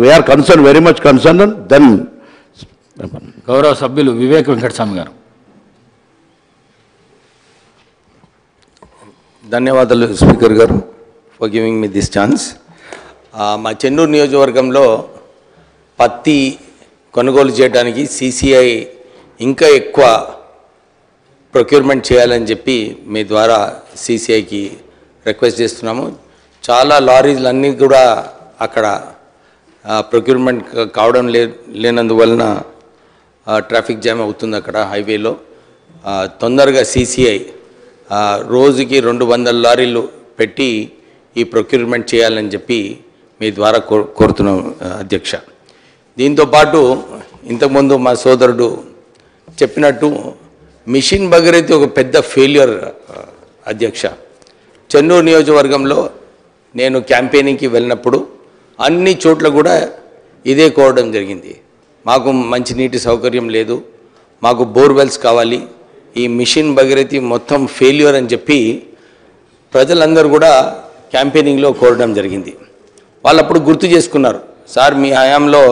We are concerned, very much concerned. Then, గౌరవ సభ్యులు వివేక్ వెంకటస్వామి గారు. ధన్యవాదాలు స్పీకర్ గారు for giving me this chance. మా చెన్నూరు నియోజకవర్గంలో పత్తి కొనుగోలు చేయడానికి CCI ఇంకా ఎక్కువ ప్రొక్యూర్మెంట్ చేయాలని చెప్పి మీ ద్వారా CCIకి రిక్వెస్ట్ చేస్తున్నాము. చాలా లారీలన్నీ కూడా అక్కడ ప్రొక్యూర్మెంట్ కావడం లేనందువలన ట్రాఫిక్ జామ్ అవుతుంది అక్కడ హైవేలో. తొందరగా CCI రోజుకి 200 లారీలు పెట్టి ఈ ప్రొక్యూర్మెంట్ చేయాలని చెప్పి మీ ద్వారా కోరుతున్నాం అధ్యక్ష. దీంతోపాటు ఇంతకుముందు మా సోదరుడు చెప్పినట్టు మిషన్ భగీరథ ఒక పెద్ద ఫెయిల్యూర్ అధ్యక్ష. చెన్నూరు నియోజకవర్గంలో నేను క్యాంపెయినింగ్కి వెళ్ళినప్పుడు అన్ని చోట్ల కూడా ఇదే కోరడం జరిగింది. మాకు మంచినీటి సౌకర్యం లేదు, మాకు బోర్వెల్స్ కావాలి, ఈ మిషన్ భగీరథ మొత్తం ఫెయిల్యూర్ అని చెప్పి ప్రజలందరూ కూడా క్యాంపెయినింగ్లో కోరడం జరిగింది. వాళ్ళప్పుడు గుర్తు చేసుకున్నారు, సార్ మీ హయాంలో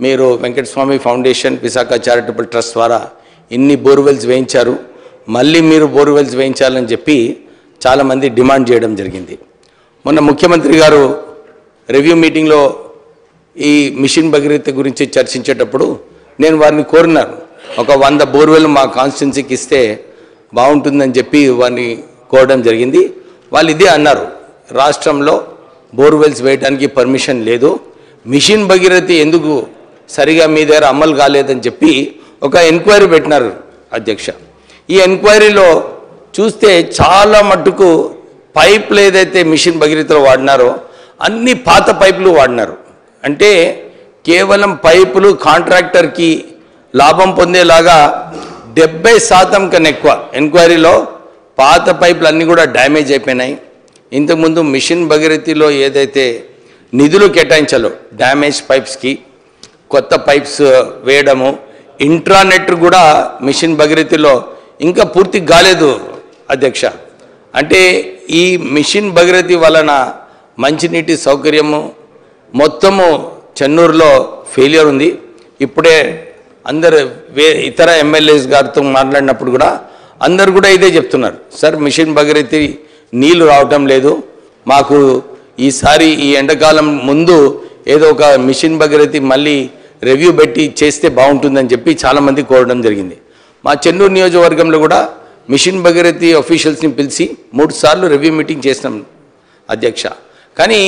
మీరు Venkataswamy foundation Visakha charitable trust ద్వారా ఇన్ని బోర్వెల్స్ వేయించారు, మళ్ళీ మీరు బోర్వెల్స్ వేయించాలని చెప్పి చాలామంది డిమాండ్ చేయడం జరిగింది. మొన్న ముఖ్యమంత్రి గారు రివ్యూ మీటింగ్లో ఈ మిషన్ భగీరథ గురించి చర్చించేటప్పుడు నేను వారిని కోరినాను, ఒక 100 బోర్వెల్ మా కాన్స్టిట్యున్సీకి ఇస్తే బాగుంటుందని చెప్పి వారిని కోరడం జరిగింది. వాళ్ళు ఇదే అన్నారు, రాష్ట్రంలో బోర్వెల్స్ వేయడానికి పర్మిషన్ లేదు, మిషన్ భగీరథ ఎందుకు సరిగా మీ దగ్గర అమలు కాలేదని చెప్పి ఒక ఎంక్వైరీ పెట్టినారు అధ్యక్ష. ఈ ఎంక్వైరీలో చూస్తే చాలా మట్టుకు పైపులు ఏదైతే మిషన్ భగీరథలో వాడినారో అన్ని పాత పైపులు వాడినారు. అంటే కేవలం పైపులు కాంట్రాక్టర్కి లాభం పొందేలాగా 70% కన్నా ఎక్కువ ఎంక్వైరీలో పాత పైపులు అన్నీ కూడా డ్యామేజ్ అయిపోయినాయి. ఇంతకుముందు మిషన్ భగీరథలో ఏదైతే నిధులు కేటాయించాలో డ్యామేజ్ పైప్స్కి కొత్త పైప్స్ వేయడము, ఇంట్రానెట్ కూడా మిషన్ భగీరథలో ఇంకా పూర్తి కాలేదు అధ్యక్ష. అంటే ఈ మిషన్ భగీరథ వలన మంచినీటి సౌకర్యము మొత్తము చెన్నూరులో ఫెయిల్యూర్ ఉంది. ఇప్పుడే అందరు ఇతర ఎమ్మెల్యేస్ గారితో మాట్లాడినప్పుడు కూడా అందరు కూడా ఇదే చెప్తున్నారు, సార్ మిషన్ భగీరథ నీళ్లు రావటం లేదు, మాకు ఈసారి ఈ ఎండాకాలం ముందు ఏదో ఒక మిషన్ భగీరథ మళ్ళీ రివ్యూ పెట్టి చేస్తే బాగుంటుందని చెప్పి చాలామంది కోరడం జరిగింది. మా చెన్నూరు నియోజకవర్గంలో కూడా మిషన్ భగీరథ అఫీషియల్స్ని పిలిచి 3 సార్లు రివ్యూ మీటింగ్ చేసినాం అధ్యక్ష. కానీ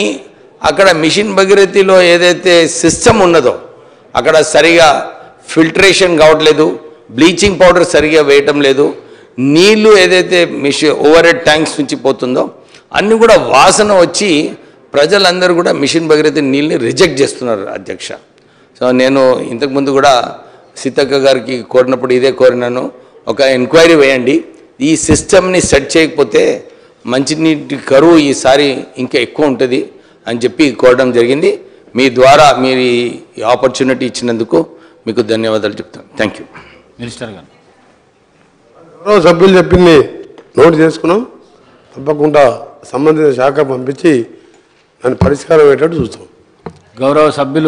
అక్కడ మిషన్ భగీరథలో ఏదైతే సిస్టమ్ ఉన్నదో అక్కడ సరిగా ఫిల్టరేషన్ కావట్లేదు, బ్లీచింగ్ పౌడర్ సరిగా వేయటం లేదు, నీళ్లు ఏదైతే ఓవర్ హెడ్ ట్యాంక్స్ నుంచి పోతుందో అన్నీ కూడా వాసన వచ్చి ప్రజలందరూ కూడా మిషన్ భగీరథ నీళ్ళని రిజెక్ట్ చేస్తున్నారు అధ్యక్ష. సో నేను ఇంతకుముందు కూడా సీతక్క గారికి కోరినప్పుడు ఇదే కోరినాను, ఒక ఎంక్వైరీ వేయండి, ఈ సిస్టమ్ని సెట్ చేయకపోతే మంచినీటి కరువు ఈసారి ఇంకా ఎక్కువ ఉంటుంది అని చెప్పి కోరడం జరిగింది. మీ ద్వారా మీరు ఈ ఆపర్చునిటీ ఇచ్చినందుకు మీకు ధన్యవాదాలు చెప్తాను. Thank you. మినిస్టర్ గారు. గౌరవ సభ్యులు చెప్పింది నోట్ చేసుకున్నాం, తప్పకుండా సంబంధిత శాఖ పంపించి దాని పరిష్కారం అయ్యేటట్టు చూస్తాం. గౌరవ సభ్యులు